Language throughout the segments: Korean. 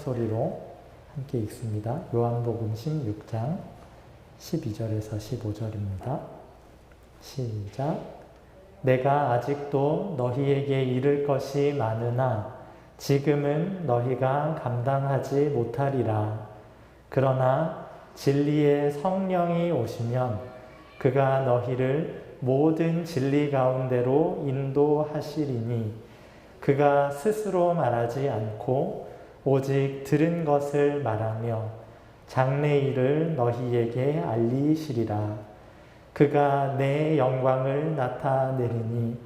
목소리로 함께 읽습니다. 요한복음 16장 12절에서 15절입니다. 시작. 내가 아직도 너희에게 이를 것이 많으나 지금은 너희가 감당하지 못하리라. 그러나 진리의 성령이 오시면 그가 너희를 모든 진리 가운데로 인도하시리니 그가 스스로 말하지 않고 오직 들은 것을 말하며 장래일을 너희에게 알리시리라. 그가 내 영광을 나타내리니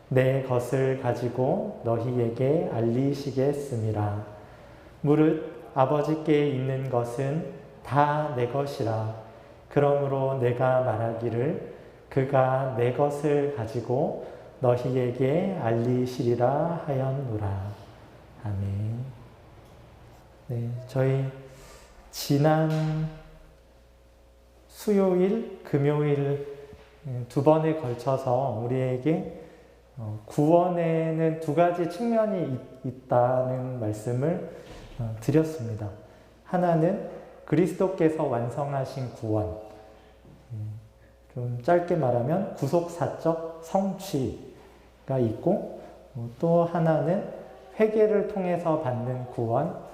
내 것을 가지고 너희에게 알리시겠음이라. 무릇 아버지께 있는 것은 다 내 것이라. 그러므로 내가 말하기를 그가 내 것을 가지고 너희에게 알리시리라 하였노라. 아멘. 네, 저희 지난 수요일, 금요일 두 번에 걸쳐서 우리에게 구원에는 두 가지 측면이 있다는 말씀을 드렸습니다. 하나는 그리스도께서 완성하신 구원, 좀 짧게 말하면 구속사적 성취가 있고, 또 하나는 회개를 통해서 받는 구원,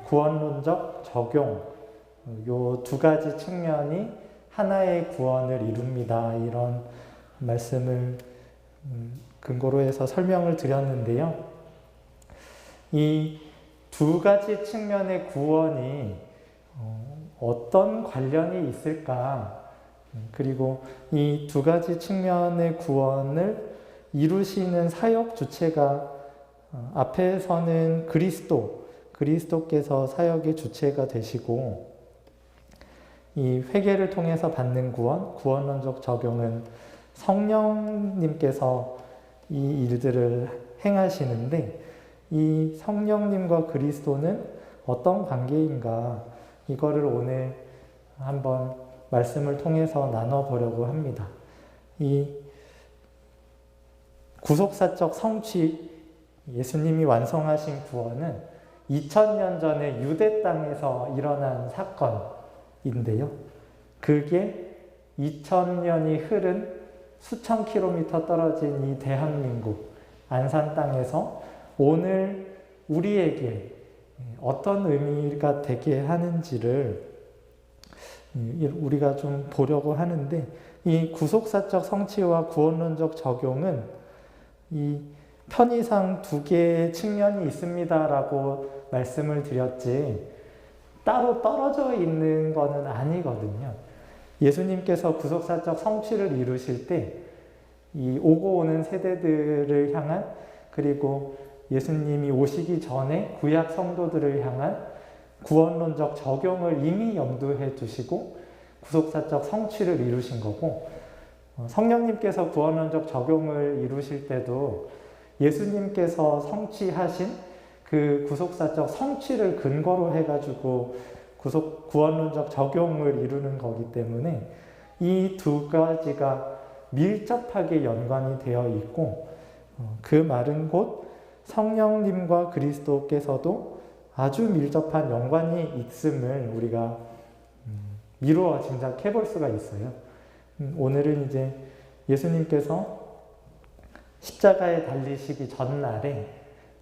구원론적 적용, 요 두 가지 측면이 하나의 구원을 이룹니다. 이런 말씀을 근거로 해서 설명을 드렸는데요. 이 두 가지 측면의 구원이 어떤 관련이 있을까? 그리고 이 두 가지 측면의 구원을 이루시는 사역 주체가 앞에서는 그리스도께서 사역의 주체가 되시고, 이 회개를 통해서 받는 구원론적 적용은 성령님께서 이 일들을 행하시는데, 이 성령님과 그리스도는 어떤 관계인가, 이거를 오늘 한번 말씀을 통해서 나눠보려고 합니다. 이 구속사적 성취, 예수님이 완성하신 구원은 2000년 전에 유대 땅에서 일어난 사건인데요. 그게 2000년이 흐른 수천 킬로미터 떨어진 이 대한민국 안산 땅에서 오늘 우리에게 어떤 의미가 되게 하는지를 우리가 좀 보려고 하는데, 이 구속사적 성취와 구원론적 적용은 이 편의상 두 개의 측면이 있습니다라고 말씀을 드렸지 따로 떨어져 있는 것은 아니거든요. 예수님께서 구속사적 성취를 이루실 때 이 오고 오는 세대들을 향한, 그리고 예수님이 오시기 전에 구약 성도들을 향한 구원론적 적용을 이미 염두해 두시고 구속사적 성취를 이루신 거고, 성령님께서 구원론적 적용을 이루실 때도 예수님께서 성취하신 그 구속사적 성취를 근거로 해가지고 구원론적 적용을 이루는 거기 때문에 이 두 가지가 밀접하게 연관이 되어 있고, 그 말은 곧 성령님과 그리스도께서도 아주 밀접한 연관이 있음을 우리가 미루어 짐작해 볼 수가 있어요. 오늘은 이제 예수님께서 십자가에 달리시기 전날에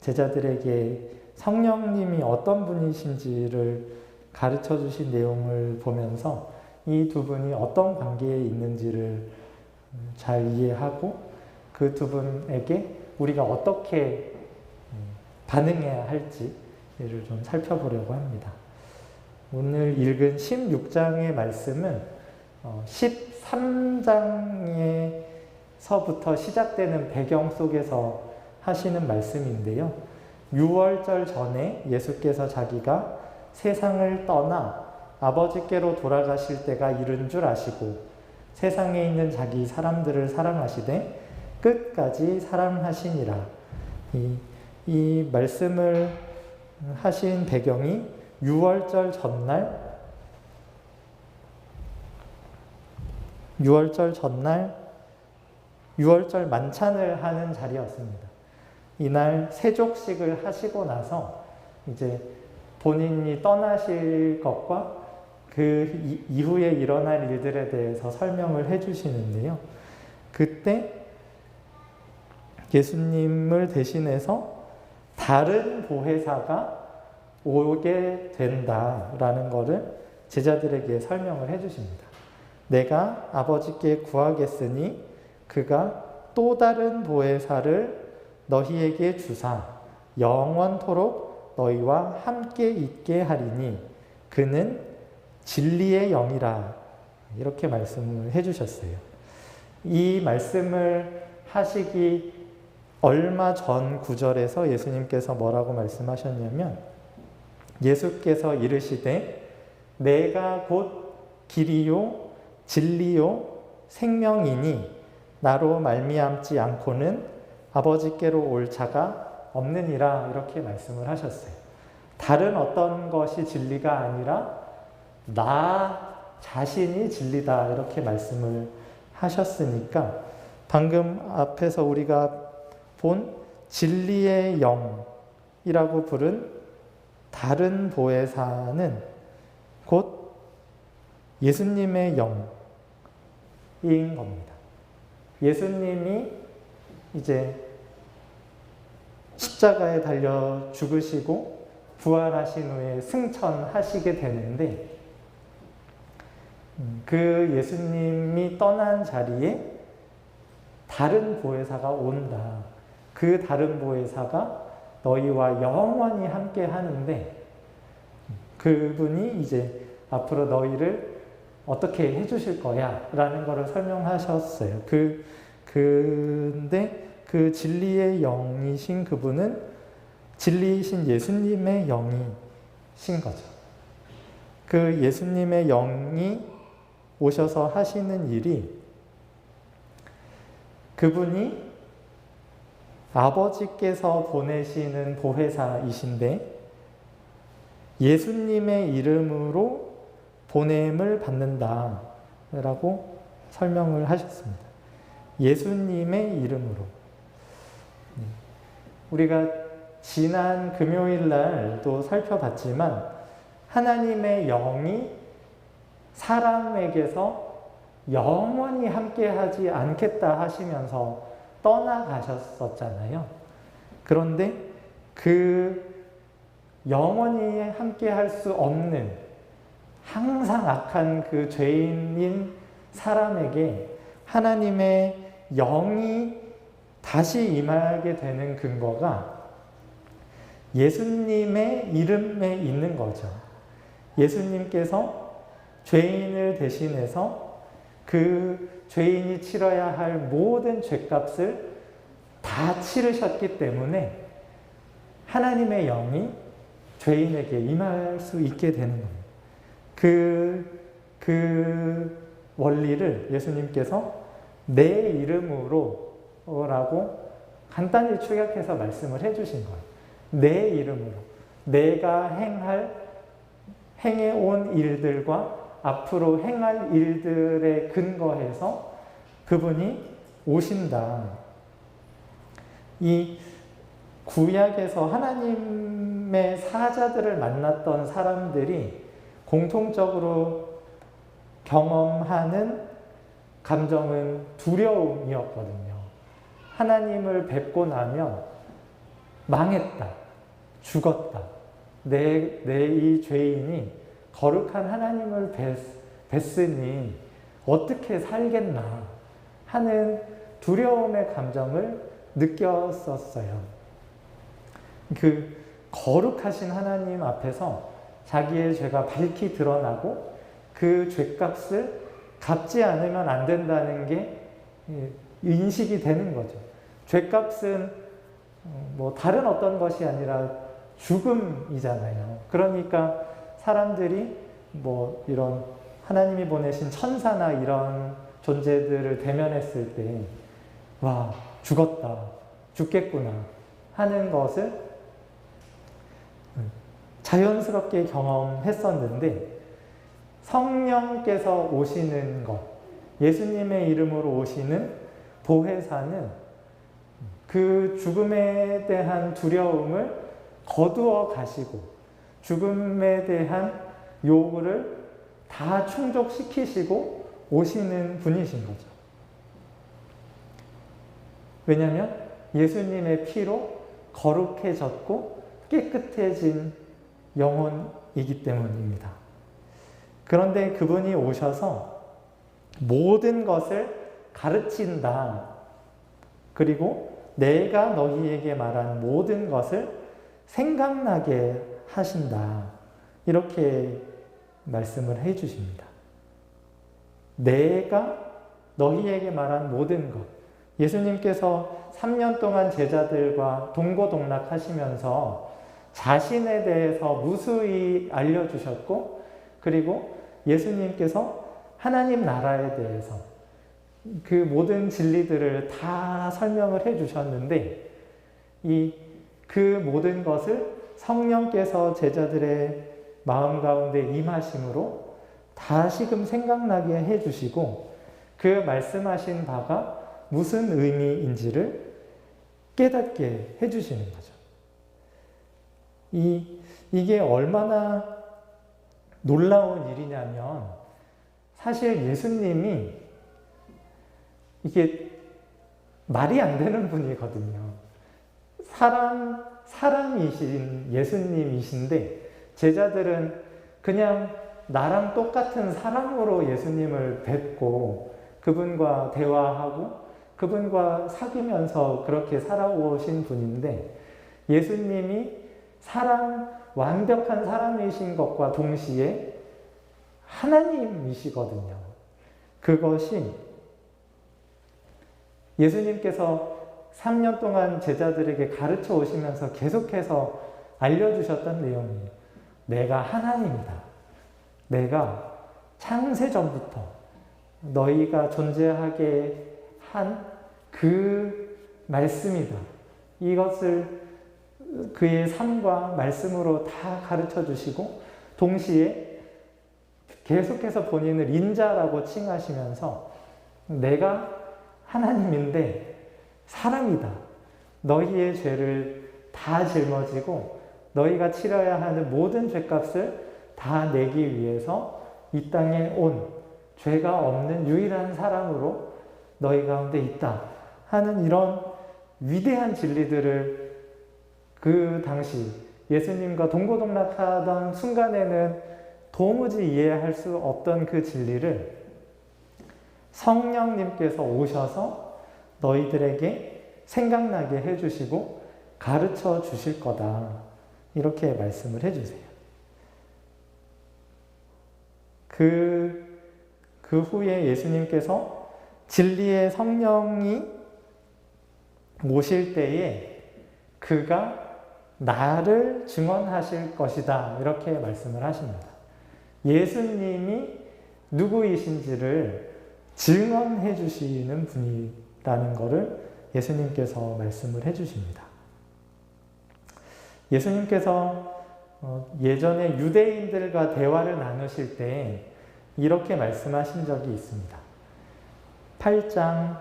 제자들에게 성령님이 어떤 분이신지를 가르쳐 주신 내용을 보면서 이 두 분이 어떤 관계에 있는지를 잘 이해하고 그 두 분에게 우리가 어떻게 반응해야 할지를 좀 살펴보려고 합니다. 오늘 읽은 16장의 말씀은 13장에서부터 시작되는 배경 속에서 하시는 말씀인데요. 6월절 전에 예수께서 자기가 세상을 떠나 아버지께로 돌아가실 때가 이른 줄 아시고 세상에 있는 자기 사람들을 사랑하시되 끝까지 사랑하시니라. 이 말씀을 하신 배경이 6월절 전날 6월절 만찬을 하는 자리였습니다. 이날 세족식을 하시고 나서 이제 본인이 떠나실 것과 그 이후에 일어날 일들에 대해서 설명을 해주시는데요. 그때 예수님을 대신해서 다른 보혜사가 오게 된다라는 것을 제자들에게 설명을 해주십니다. 내가 아버지께 구하겠으니 그가 또 다른 보혜사를 너희에게 주사 영원토록 너희와 함께 있게 하리니 그는 진리의 영이라. 이렇게 말씀을 해주셨어요. 이 말씀을 하시기 얼마 전 구절에서 예수님께서 뭐라고 말씀하셨냐면, 예수께서 이르시되 내가 곧 길이요 진리요 생명이니 나로 말미암지 않고는 아버지께로 올 자가 없느니라. 이렇게 말씀을 하셨어요. 다른 어떤 것이 진리가 아니라 나 자신이 진리다. 이렇게 말씀을 하셨으니까 방금 앞에서 우리가 본 진리의 영이라고 부른 다른 보혜사는 곧 예수님의 영인 겁니다. 예수님이 이제 십자가에 달려 죽으시고 부활하신 후에 승천하시게 되는데, 그 예수님이 떠난 자리에 다른 보혜사가 온다. 그 다른 보혜사가 너희와 영원히 함께 하는데, 그분이 이제 앞으로 너희를 어떻게 해주실 거야 라는 것을 설명하셨어요. 근데 그 진리의 영이신 그분은 진리이신 예수님의 영이신 거죠. 그 예수님의 영이 오셔서 하시는 일이, 그분이 아버지께서 보내시는 보혜사이신데 예수님의 이름으로 보냄을 받는다 라고 설명을 하셨습니다. 예수님의 이름으로. 우리가 지난 금요일 날도 살펴봤지만 하나님의 영이 사람에게서 영원히 함께하지 않겠다 하시면서 떠나가셨었잖아요. 그런데 그 영원히 함께할 수 없는 항상 악한 그 죄인인 사람에게 하나님의 영이 다시 임하게 되는 근거가 예수님의 이름에 있는 거죠. 예수님께서 죄인을 대신해서 그 죄인이 치러야 할 모든 죄값을 다 치르셨기 때문에 하나님의 영이 죄인에게 임할 수 있게 되는 겁니다. 그 원리를 예수님께서 내 이름으로 라고 간단히 축약해서 말씀을 해주신 거예요. 내 이름으로. 내가 행해온 일들과 앞으로 행할 일들에 근거해서 그분이 오신다. 이 구약에서 하나님의 사자들을 만났던 사람들이 공통적으로 경험하는 감정은 두려움이었거든요. 하나님을 뵙고 나면 망했다, 죽었다, 내 이 죄인이 거룩한 하나님을 뵀으니 어떻게 살겠나 하는 두려움의 감정을 느꼈었어요. 그 거룩하신 하나님 앞에서 자기의 죄가 밝히 드러나고 그 죄값을 갚지 않으면 안 된다는 게 인식이 되는 거죠. 죄값은 뭐 다른 어떤 것이 아니라 죽음이잖아요. 그러니까 사람들이 뭐 이런 하나님이 보내신 천사나 이런 존재들을 대면했을 때, 와, 죽었다, 죽겠구나 하는 것을 자연스럽게 경험했었는데, 성령께서 오시는 것, 예수님의 이름으로 오시는 보혜사는 그 죽음에 대한 두려움을 거두어 가시고 죽음에 대한 요구를 다 충족시키시고 오시는 분이신 거죠. 왜냐하면 예수님의 피로 거룩해졌고 깨끗해진 영혼이기 때문입니다. 그런데 그분이 오셔서 모든 것을 가르친다. 그리고 내가 너희에게 말한 모든 것을 생각나게 하신다. 이렇게 말씀을 해 주십니다. 내가 너희에게 말한 모든 것. 예수님께서 3년 동안 제자들과 동고동락하시면서 자신에 대해서 무수히 알려주셨고, 그리고 예수님께서 하나님 나라에 대해서 그 모든 진리들을 다 설명을 해 주셨는데, 그 모든 것을 성령께서 제자들의 마음 가운데 임하심으로 다시금 생각나게 해 주시고, 그 말씀하신 바가 무슨 의미인지를 깨닫게 해 주시는 거죠. 이게 얼마나 놀라운 일이냐면, 사실 예수님이 이게 말이 안 되는 분이거든요. 사람이신 예수님이신데, 제자들은 그냥 나랑 똑같은 사람으로 예수님을 뵙고 그분과 대화하고 그분과 사귀면서 그렇게 살아오신 분인데, 예수님이 완벽한 사람이신 것과 동시에 하나님이시거든요. 그것이 예수님께서 3년 동안 제자들에게 가르쳐 오시면서 계속해서 알려주셨던 내용이에요. 내가 하나님이다. 내가 창세전부터 너희가 존재하게 한 그 말씀이다. 이것을 그의 삶과 말씀으로 다 가르쳐 주시고, 동시에 계속해서 본인을 인자라고 칭하시면서 내가 하나님인데 사람이다. 너희의 죄를 다 짊어지고 너희가 치러야 하는 모든 죄값을 다 내기 위해서 이 땅에 온 죄가 없는 유일한 사람으로 너희 가운데 있다 하는 이런 위대한 진리들을 그 당시 예수님과 동고동락하던 순간에는 도무지 이해할 수 없던 그 진리를 성령님께서 오셔서 너희들에게 생각나게 해주시고 가르쳐 주실 거다. 이렇게 말씀을 해주세요. 그 후에 예수님께서 진리의 성령이 오실 때에 그가 나를 증언하실 것이다. 이렇게 말씀을 하십니다. 예수님이 누구이신지를 증언해 주시는 분이라는 것을 예수님께서 말씀을 해 주십니다. 예수님께서 예전에 유대인들과 대화를 나누실 때 이렇게 말씀하신 적이 있습니다. 8장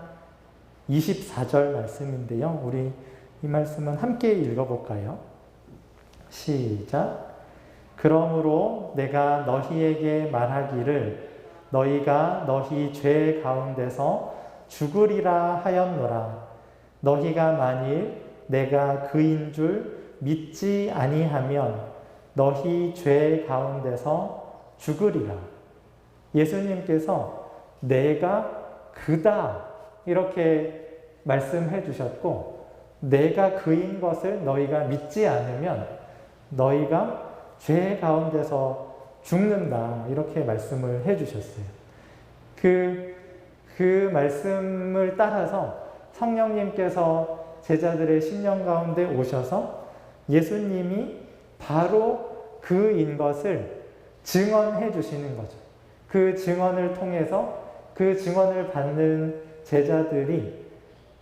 24절 말씀인데요. 우리 이 말씀은 함께 읽어볼까요? 시작. 그러므로 내가 너희에게 말하기를 너희가 너희 죄 가운데서 죽으리라 하였노라. 너희가 만일 내가 그인 줄 믿지 아니하면 너희 죄 가운데서 죽으리라. 예수님께서 내가 그다 이렇게 말씀해 주셨고, 내가 그인 것을 너희가 믿지 않으면 너희가 죄 가운데서 죽는다 이렇게 말씀을 해 주셨어요. 그 말씀을 따라서 성령님께서 제자들의 심령 가운데 오셔서 예수님이 바로 그인 것을 증언해 주시는 거죠. 그 증언을 통해서 그 증언을 받는 제자들이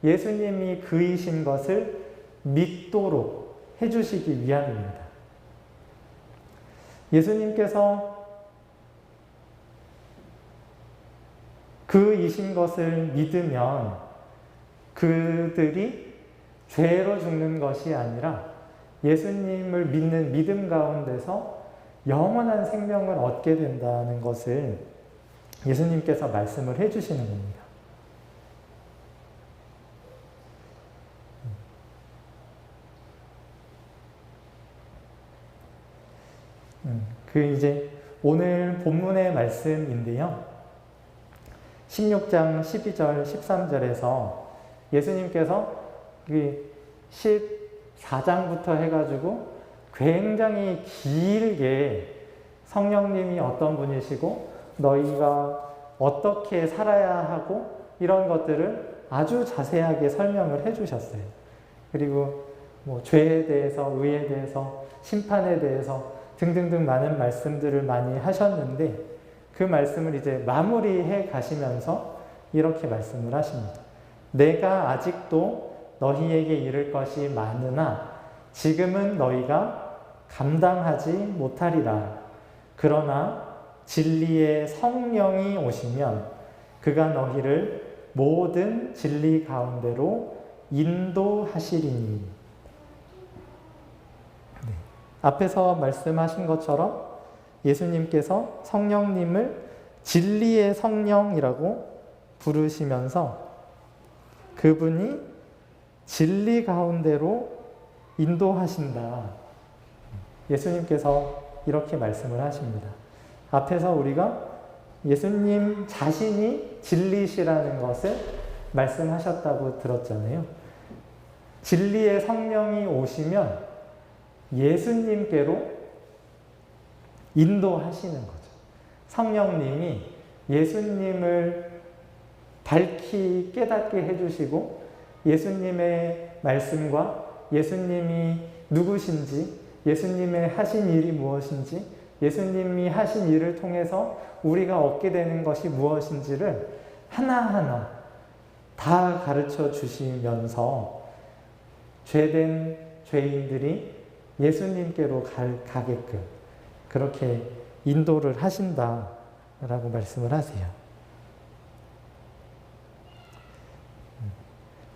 예수님이 그이신 것을 믿도록 해주시기 위함입니다. 예수님께서 그이신 것을 믿으면 그들이 죄로 죽는 것이 아니라 예수님을 믿는 믿음 가운데서 영원한 생명을 얻게 된다는 것을 예수님께서 말씀을 해주시는 겁니다. 이제 오늘 본문의 말씀인데요. 16장 12절, 13절에서 예수님께서 14장부터 해가지고 굉장히 길게 성령님이 어떤 분이시고 너희가 어떻게 살아야 하고 이런 것들을 아주 자세하게 설명을 해주셨어요. 그리고 죄에 대해서, 의에 대해서, 심판에 대해서 등등등 많은 말씀들을 많이 하셨는데 그 말씀을 이제 마무리해 가시면서 이렇게 말씀을 하십니다. 내가 아직도 너희에게 이를 것이 많으나 지금은 너희가 감당하지 못하리라. 그러나 진리의 성령이 오시면 그가 너희를 모든 진리 가운데로 인도하시리니. 앞에서 말씀하신 것처럼 예수님께서 성령님을 진리의 성령이라고 부르시면서 그분이 진리 가운데로 인도하신다. 예수님께서 이렇게 말씀을 하십니다. 앞에서 우리가 예수님 자신이 진리시라는 것을 말씀하셨다고 들었잖아요. 진리의 성령이 오시면 예수님께로 인도하시는 거죠. 성령님이 예수님을 밝히 깨닫게 해주시고 예수님의 말씀과 예수님이 누구신지, 예수님의 하신 일이 무엇인지, 예수님이 하신 일을 통해서 우리가 얻게 되는 것이 무엇인지를 하나하나 다 가르쳐 주시면서 죄된 죄인들이 예수님께로 가게끔 그렇게 인도를 하신다라고 말씀을 하세요.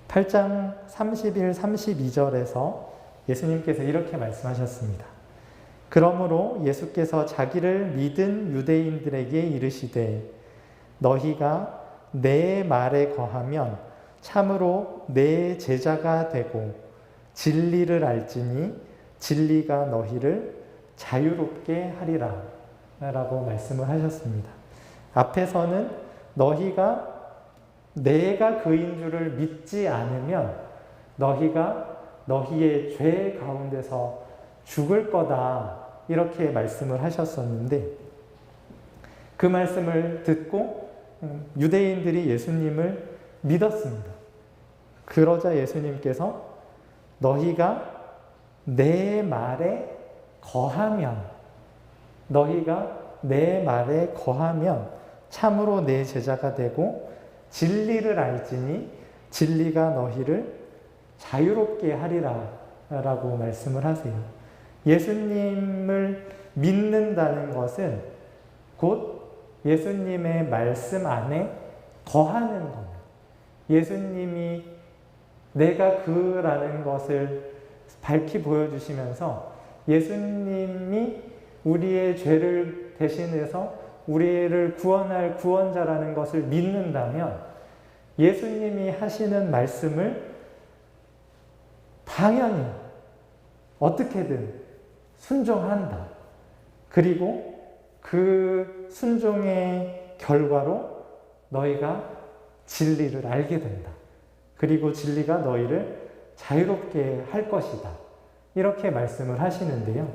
8장 31, 32절에서 예수님께서 이렇게 말씀하셨습니다. 그러므로 예수께서 자기를 믿은 유대인들에게 이르시되 너희가 내 말에 거하면 참으로 내 제자가 되고 진리를 알지니 진리가 너희를 자유롭게 하리라 라고 말씀을 하셨습니다. 앞에서는 너희가 내가 그인 줄을 믿지 않으면 너희가 너희의 죄 가운데서 죽을 거다 이렇게 말씀을 하셨었는데 그 말씀을 듣고 유대인들이 예수님을 믿었습니다. 그러자 예수님께서 너희가 내 말에 거하면 너희가 내 말에 거하면 참으로 내 제자가 되고 진리를 알지니 진리가 너희를 자유롭게 하리라 라고 말씀을 하세요. 예수님을 믿는다는 것은 곧 예수님의 말씀 안에 거하는 겁니다. 예수님이 내가 그라는 것을 밝히 보여주시면서 예수님이 우리의 죄를 대신해서 우리를 구원할 구원자라는 것을 믿는다면 예수님이 하시는 말씀을 당연히 어떻게든 순종한다. 그리고 그 순종의 결과로 너희가 진리를 알게 된다. 그리고 진리가 너희를 자유롭게 할 것이다. 이렇게 말씀을 하시는데요.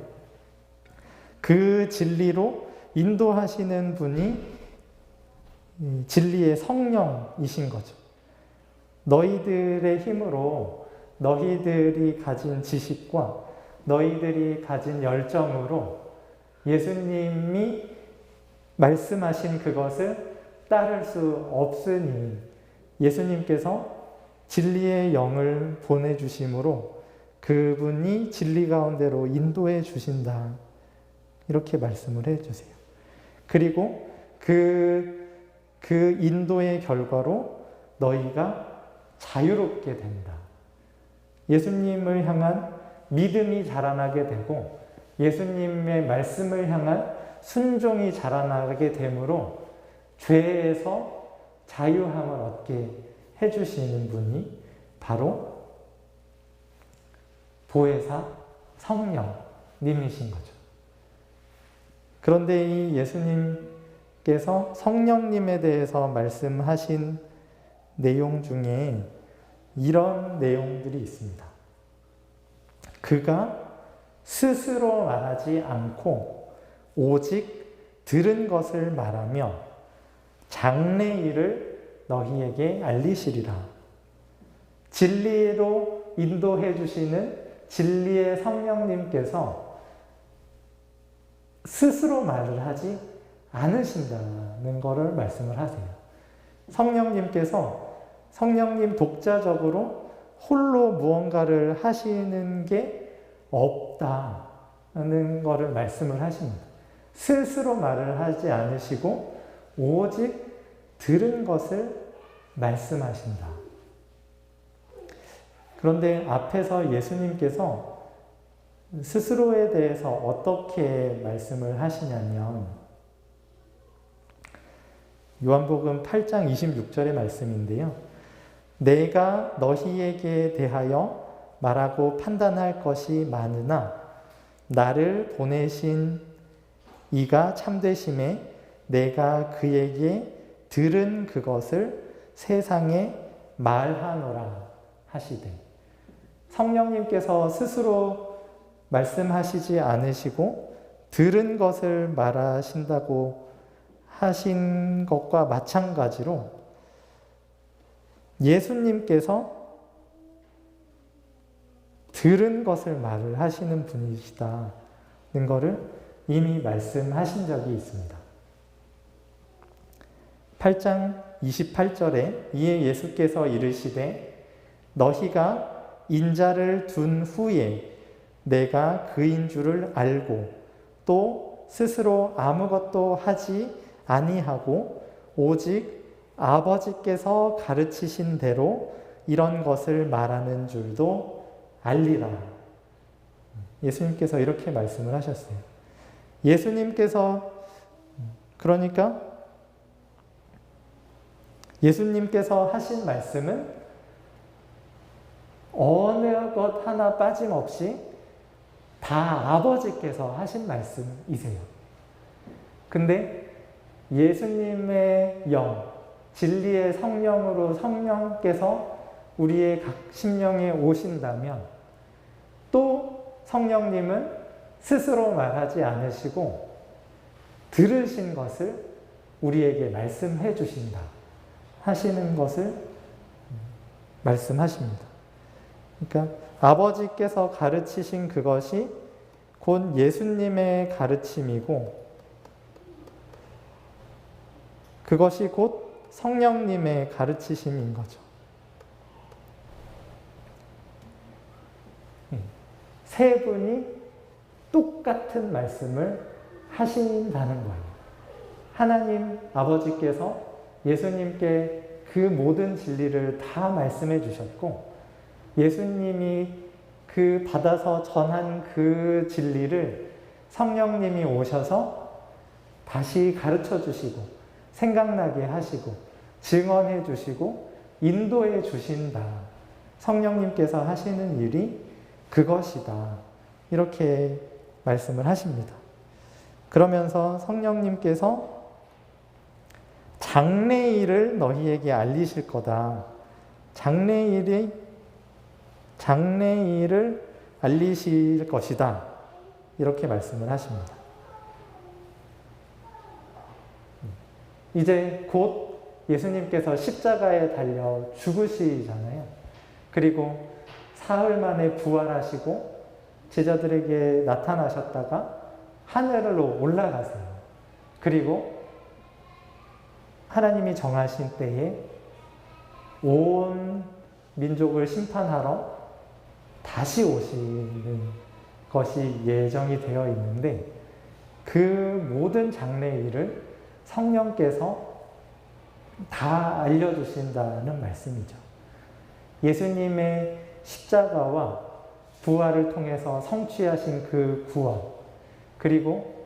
그 진리로 인도하시는 분이 진리의 성령이신 거죠. 너희들의 힘으로 너희들이 가진 지식과 너희들이 가진 열정으로 예수님이 말씀하신 그것을 따를 수 없으니 예수님께서 진리의 영을 보내주심으로 그분이 진리 가운데로 인도해 주신다. 이렇게 말씀을 해주세요. 그리고 그 인도의 결과로 너희가 자유롭게 된다. 예수님을 향한 믿음이 자라나게 되고 예수님의 말씀을 향한 순종이 자라나게 되므로 죄에서 자유함을 얻게 해주시는 분이 바로 보혜사 성령님이신 거죠. 그런데 이 예수님께서 성령님에 대해서 말씀하신 내용 중에 이런 내용들이 있습니다. 그가 스스로 말하지 않고 오직 들은 것을 말하며 장래일을 너희에게 알리시리라. 진리로 인도해 주시는 진리의 성령님께서 스스로 말을 하지 않으신다는 것을 말씀을 하세요. 성령님 독자적으로 홀로 무언가를 하시는 게 없다는 것을 말씀을 하십니다. 스스로 말을 하지 않으시고 오직 들은 것을 말씀하신다. 그런데 앞에서 예수님께서 스스로에 대해서 어떻게 말씀을 하시냐면 요한복음 8장 26절의 말씀인데요. 내가 너희에게 대하여 말하고 판단할 것이 많으나 나를 보내신 이가 참되심에 내가 그에게 들은 그것을 세상에 말하노라 하시되, 성령님께서 스스로 말씀하시지 않으시고 들은 것을 말하신다고 하신 것과 마찬가지로 예수님께서 들은 것을 말을 하시는 분이시다는 것을 이미 말씀하신 적이 있습니다. 8장 28절에 이에 예수께서 이르시되 너희가 인자를 둔 후에 내가 그인 줄을 알고 또 스스로 아무것도 하지 아니하고 오직 아버지께서 가르치신 대로 이런 것을 말하는 줄도 알리라. 예수님께서 이렇게 말씀을 하셨어요. 그러니까 예수님께서 하신 말씀은 어느 것 하나 빠짐없이 다 아버지께서 하신 말씀이세요. 근데 예수님의 영, 진리의 성령으로 성령께서 우리의 각 심령에 오신다면 또 성령님은 스스로 말하지 않으시고 들으신 것을 우리에게 말씀해 주신다 하시는 것을 말씀하십니다. 그러니까 아버지께서 가르치신 그것이 곧 예수님의 가르침이고 그것이 곧 성령님의 가르치심인 거죠. 세 분이 똑같은 말씀을 하신다는 거예요. 하나님 아버지께서 예수님께 그 모든 진리를 다 말씀해 주셨고 예수님이 그 받아서 전한 그 진리를 성령님이 오셔서 다시 가르쳐 주시고 생각나게 하시고 증언해 주시고 인도해 주신다. 성령님께서 하시는 일이 그것이다. 이렇게 말씀을 하십니다. 그러면서 성령님께서 장래일을 너희에게 알리실 거다. 장래일을 알리실 것이다. 이렇게 말씀을 하십니다. 이제 곧 예수님께서 십자가에 달려 죽으시잖아요. 그리고 사흘 만에 부활하시고 제자들에게 나타나셨다가 하늘로 올라가세요. 그리고 하나님이 정하신 때에 온 민족을 심판하러 다시 오시는 것이 예정이 되어 있는데 그 모든 장래일을 성령께서 다 알려주신다는 말씀이죠. 예수님의 십자가와 부활을 통해서 성취하신 그 구원, 그리고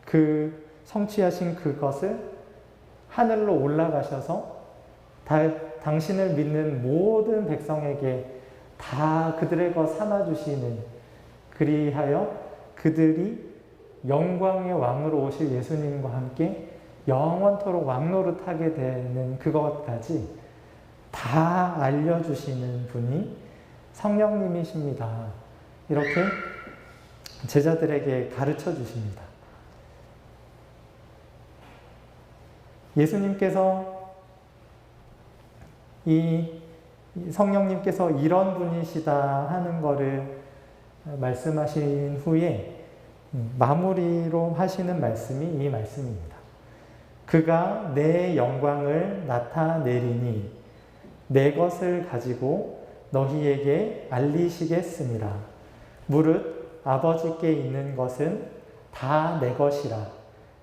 그 성취하신 그것을 하늘로 올라가셔서 당신을 믿는 모든 백성에게 다 그들의 것 삼아주시는, 그리하여 그들이 영광의 왕으로 오실 예수님과 함께 영원토록 왕노릇하게 되는 그것까지 다 알려주시는 분이 성령님이십니다. 이렇게 제자들에게 가르쳐 주십니다. 예수님께서 이 성령님께서 이런 분이시다 하는 것을 말씀하신 후에 마무리로 하시는 말씀이 이 말씀입니다. 그가 내 영광을 나타내리니 내 것을 가지고 너희에게 알리시겠습니다. 무릇 아버지께 있는 것은 다 내 것이라.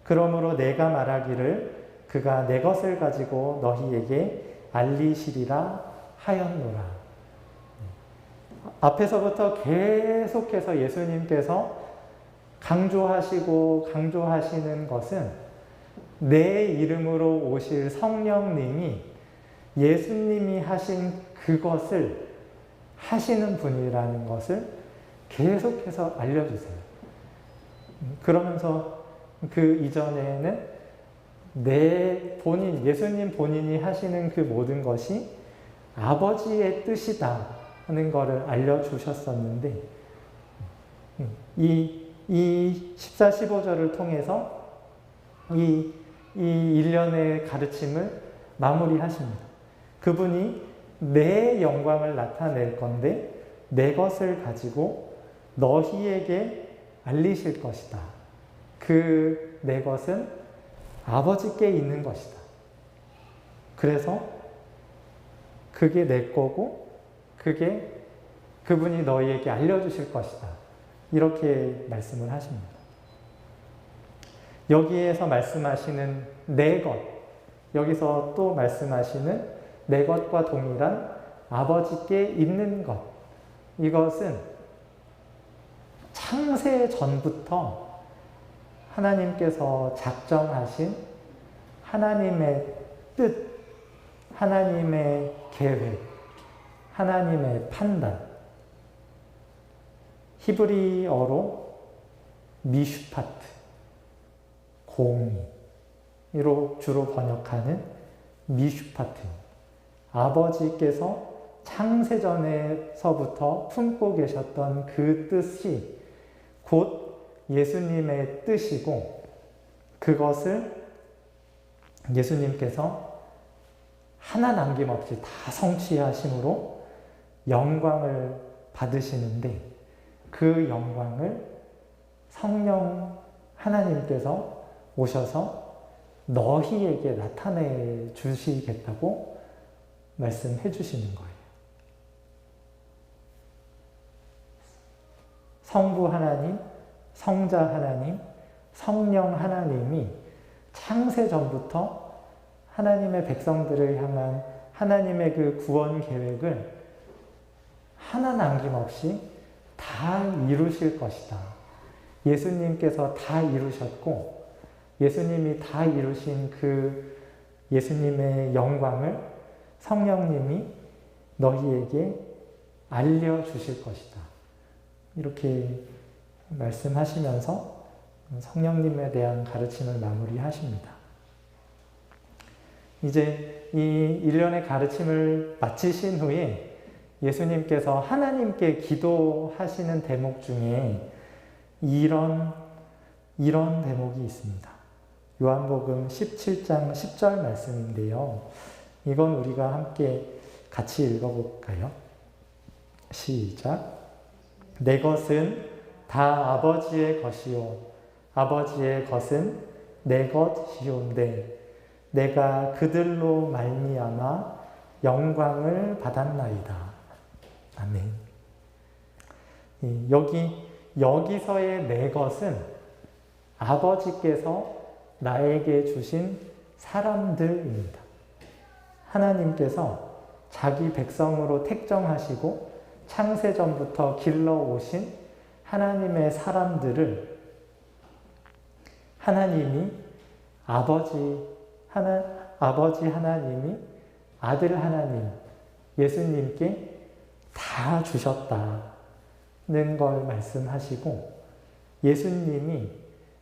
그러므로 내가 말하기를 그가 내 것을 가지고 너희에게 알리시리라 하였노라. 앞에서부터 계속해서 예수님께서 강조하시는 것은 내 이름으로 오실 성령님이 예수님이 하신 그것을 하시는 분이라는 것을 계속해서 알려주세요. 그러면서 그 이전에는 예수님 본인이 하시는 그 모든 것이 아버지의 뜻이다 하는 것을 알려주셨었는데, 이 14, 15절을 통해서 이 일련의 가르침을 마무리하십니다. 그분이 내 영광을 나타낼 건데 내 것을 가지고 너희에게 알리실 것이다. 그 내 것은 아버지께 있는 것이다. 그래서 그게 내 거고 그게 그분이 너희에게 알려주실 것이다. 이렇게 말씀을 하십니다. 여기에서 말씀하시는 내 것, 여기서 또 말씀하시는 내 것과 동일한 아버지께 있는 것, 이것은 창세 전부터 하나님께서 작정하신 하나님의 뜻, 하나님의 계획, 하나님의 판단, 히브리어로 미슈파트, 공의로 주로 번역하는 미슈파트입니다. 아버지께서 창세전에서부터 품고 계셨던 그 뜻이 곧 예수님의 뜻이고, 그것을 예수님께서 하나 남김없이 다 성취하심으로 영광을 받으시는데, 그 영광을 성령 하나님께서 오셔서 너희에게 나타내 주시겠다고 말씀해 주시는 거예요. 성부 하나님, 성자 하나님, 성령 하나님이 창세 전부터 하나님의 백성들을 향한 하나님의 그 구원 계획을 하나 남김없이 다 이루실 것이다. 예수님께서 다 이루셨고, 예수님이 다 이루신 그 예수님의 영광을 성령님이 너희에게 알려주실 것이다. 이렇게 말씀하시면서 성령님에 대한 가르침을 마무리하십니다. 이제 이 일련의 가르침을 마치신 후에 예수님께서 하나님께 기도하시는 대목 중에 이런 대목이 있습니다. 요한복음 17장 10절 말씀인데요. 이건 우리가 함께 같이 읽어볼까요? 시작. 내 것은 다 아버지의 것이요 아버지의 것은 내 것이온데 내가 그들로 말미암아 영광을 받았나이다. 아멘. 여기서의 내 것은 아버지께서 나에게 주신 사람들입니다. 하나님께서 자기 백성으로 택정하시고 창세전부터 길러오신 하나님의 사람들을 하나님이 아버지 하나님이 아들 하나님 예수님께 다 주셨다는 걸 말씀하시고, 예수님이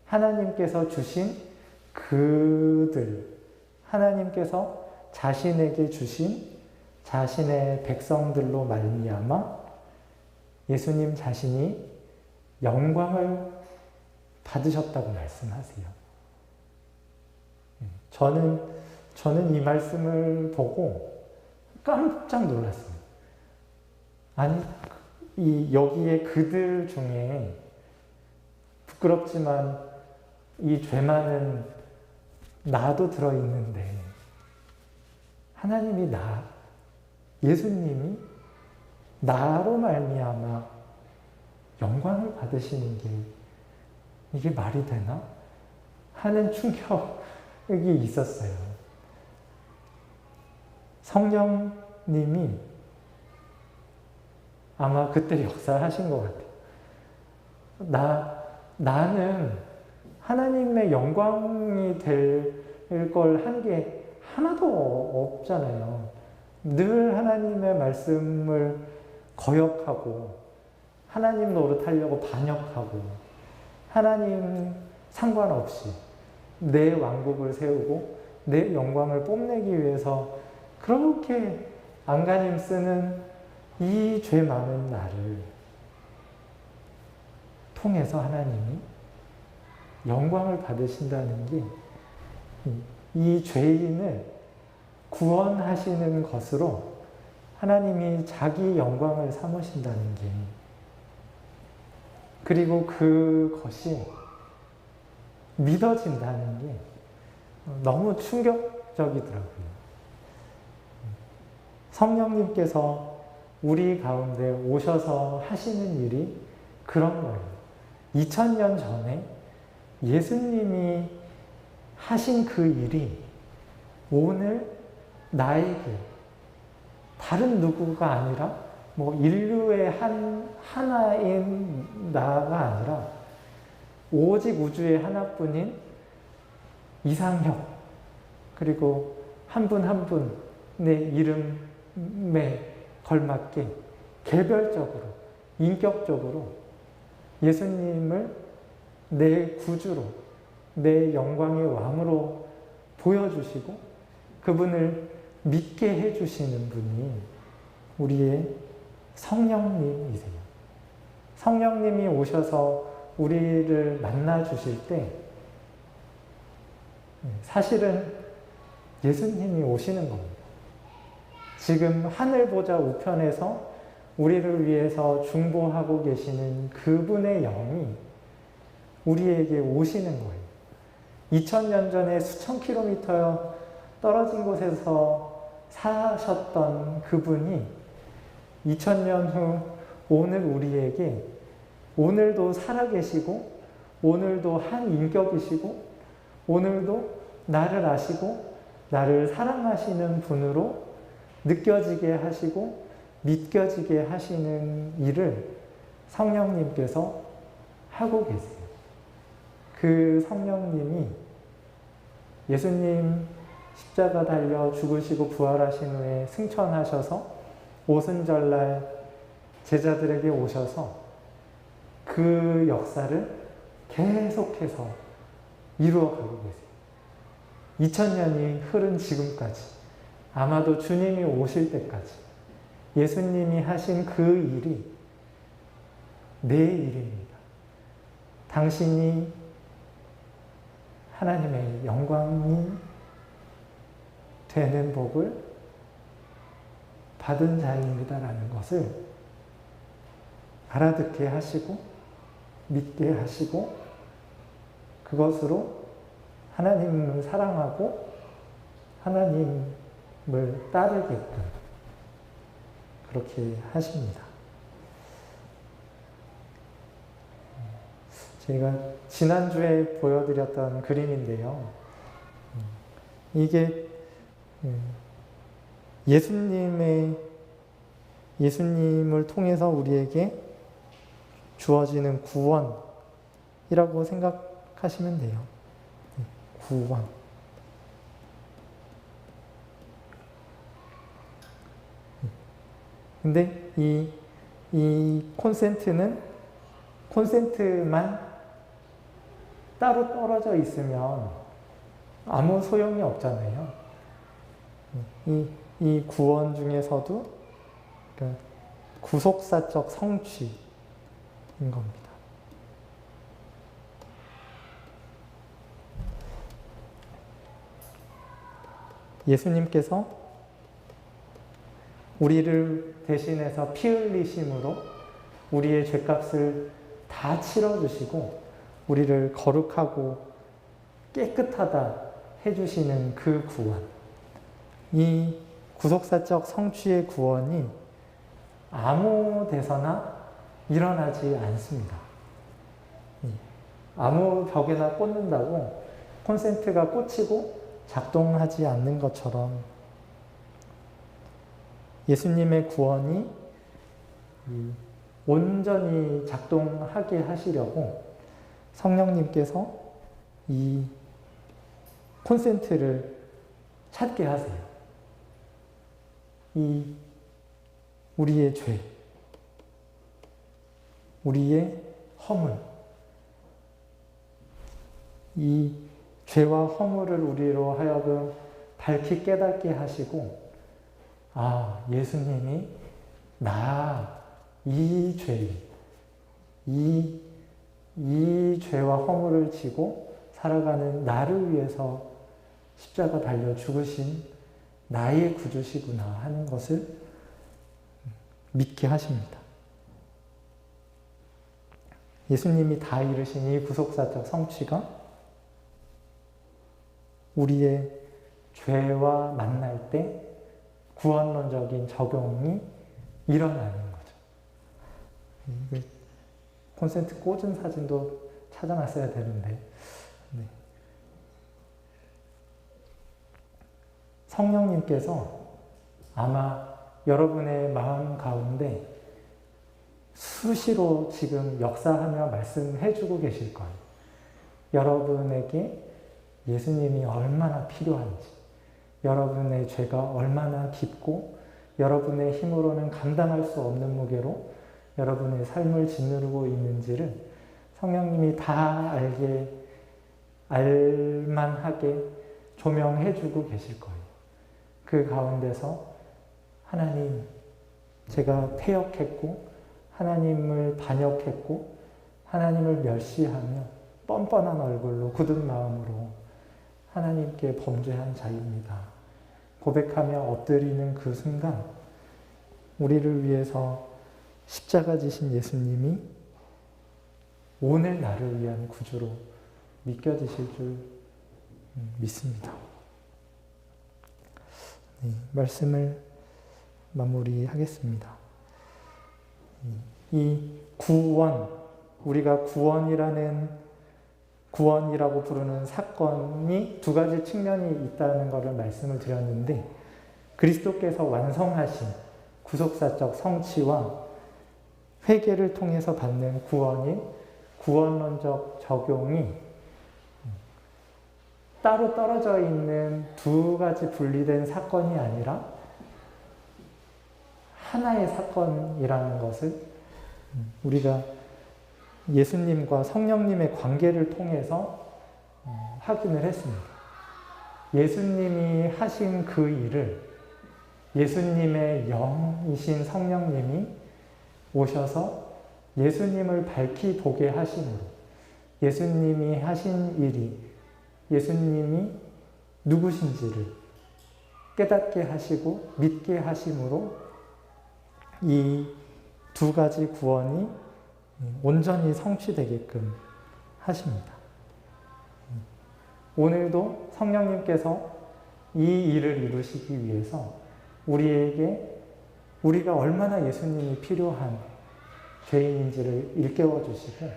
하나님께서 주신 하나님께서 자신에게 주신 자신의 백성들로 말미암아 예수님 자신이 영광을 받으셨다고 말씀하세요. 저는 이 말씀을 보고 깜짝 놀랐어요. 아니, 여기에 그들 중에 부끄럽지만 이 죄 많은 나도 들어있는데, 하나님이 예수님이 나로 말미암아 영광을 받으시는 게 이게 말이 되나? 하는 충격이 있었어요. 성령님이 아마 그때 역사하신 것 같아요. 나는 하나님의 영광이 될 걸 한 게 하나도 없잖아요. 늘 하나님의 말씀을 거역하고 하나님 노릇하려고 반역하고 하나님 상관없이 내 왕국을 세우고 내 영광을 뽐내기 위해서 그렇게 안간힘 쓰는 이 죄 많은 나를 통해서 하나님이 영광을 받으신다는 게, 이 죄인을 구원하시는 것으로 하나님이 자기 영광을 삼으신다는 게, 그리고 그것이 믿어진다는 게 너무 충격적이더라고요. 성령님께서 우리 가운데 오셔서 하시는 일이 그런 거예요. 2000년 전에 예수님이 하신 그 일이 오늘 나에게, 다른 누구가 아니라 인류의 하나인 나가 아니라 오직 우주의 하나뿐인 이상형, 그리고 한 분 한 분의 이름에 걸맞게 개별적으로, 인격적으로 예수님을 내 구주로, 내 영광의 왕으로 보여주시고 그분을 믿게 해주시는 분이 우리의 성령님이세요. 성령님이 오셔서 우리를 만나주실 때 사실은 예수님이 오시는 겁니다. 지금 하늘보좌 우편에서 우리를 위해서 중보하고 계시는 그분의 영이 우리에게 오시는 거예요. 2000년 전에 수천 킬로미터 떨어진 곳에서 사셨던 그분이 2000년 후 오늘 우리에게 오늘도 살아계시고 오늘도 한 인격이시고 오늘도 나를 아시고 나를 사랑하시는 분으로 느껴지게 하시고 믿겨지게 하시는 일을 성령님께서 하고 계세요. 그 성령님이 예수님 십자가 달려 죽으시고 부활하신 후에 승천하셔서 오순절날 제자들에게 오셔서 그 역사를 계속해서 이루어가고 계세요. 2000년이 흐른 지금까지, 아마도 주님이 오실 때까지 예수님이 하신 그 일이 내 일입니다. 당신이 하나님의 영광이 되는 복을 받은 자입니다라는 것을 알아듣게 하시고 믿게 하시고 그것으로 하나님을 사랑하고 하나님을 따르게끔 그렇게 하십니다. 제가 지난주에 보여드렸던 그림인데요. 이게 예수님의 예수님을 통해서 우리에게 주어지는 구원이라고 생각하시면 돼요. 구원. 근데 이 콘센트만 따로 떨어져 있으면 아무 소용이 없잖아요. 이 구원 중에서도 구속사적 성취인 겁니다. 예수님께서 우리를 대신해서 피 흘리심으로 우리의 죄값을 다 치러주시고 우리를 거룩하고 깨끗하다 해주시는 그 구원. 이 구속사적 성취의 구원이 아무 데서나 일어나지 않습니다. 아무 벽에나 꽂는다고 콘센트가 꽂히고 작동하지 않는 것처럼 예수님의 구원이 온전히 작동하게 하시려고 성령님께서 이 콘센트를 찾게 하세요. 이 우리의 죄, 우리의 허물, 이 죄와 허물을 우리로 하여금 밝히 깨닫게 하시고, 아, 예수님이 이 죄, 이 죄와 허물을 지고 살아가는 나를 위해서 십자가 달려 죽으신 나의 구주시구나 하는 것을 믿게 하십니다. 예수님이 다 이루신 이 구속사적 성취가 우리의 죄와 만날 때 구원론적인 적용이 일어나는 거죠. 콘센트 꽂은 사진도 찾아놨어야 되는데, 네. 성령님께서 아마 여러분의 마음 가운데 수시로 지금 역사하며 말씀해주고 계실 거예요. 여러분에게 예수님이 얼마나 필요한지, 여러분의 죄가 얼마나 깊고 여러분의 힘으로는 감당할 수 없는 무게로 여러분의 삶을 짓누르고 있는지를 성령님이 다 알만하게 조명해주고 계실 거예요. 그 가운데서 하나님, 제가 패역했고 하나님을 반역했고 하나님을 멸시하며 뻔뻔한 얼굴로 굳은 마음으로 하나님께 범죄한 자입니다. 고백하며 엎드리는 그 순간 우리를 위해서 십자가 지신 예수님이 오늘 나를 위한 구주로 믿겨지실 줄 믿습니다. 네, 말씀을 마무리하겠습니다. 이 구원, 우리가 구원이라고 부르는 사건이 두 가지 측면이 있다는 것을 말씀을 드렸는데, 그리스도께서 완성하신 구속사적 성취와 회개를 통해서 받는 구원인 구원론적 적용이 따로 떨어져 있는 두 가지 분리된 사건이 아니라 하나의 사건이라는 것을 우리가 예수님과 성령님의 관계를 통해서 확인을 했습니다. 예수님이 하신 그 일을 예수님의 영이신 성령님이 오셔서 예수님을 밝히 보게 하심으로, 예수님이 하신 일이 예수님이 누구신지를 깨닫게 하시고 믿게 하심으로 이 두 가지 구원이 온전히 성취되게끔 하십니다. 오늘도 성령님께서 이 일을 이루시기 위해서 우리가 얼마나 예수님이 필요한 죄인인지를 일깨워 주시고,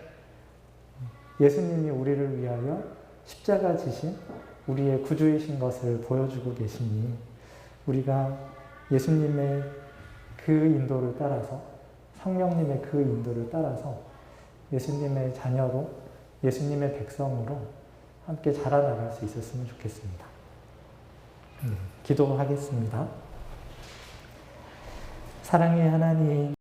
예수님이 우리를 위하여 십자가 지신 우리의 구주이신 것을 보여주고 계시니 우리가 예수님의 그 인도를 따라서, 성령님의 그 인도를 따라서 예수님의 자녀로, 예수님의 백성으로 함께 자라나갈 수 있었으면 좋겠습니다. 기도하겠습니다. 사랑의 하나님,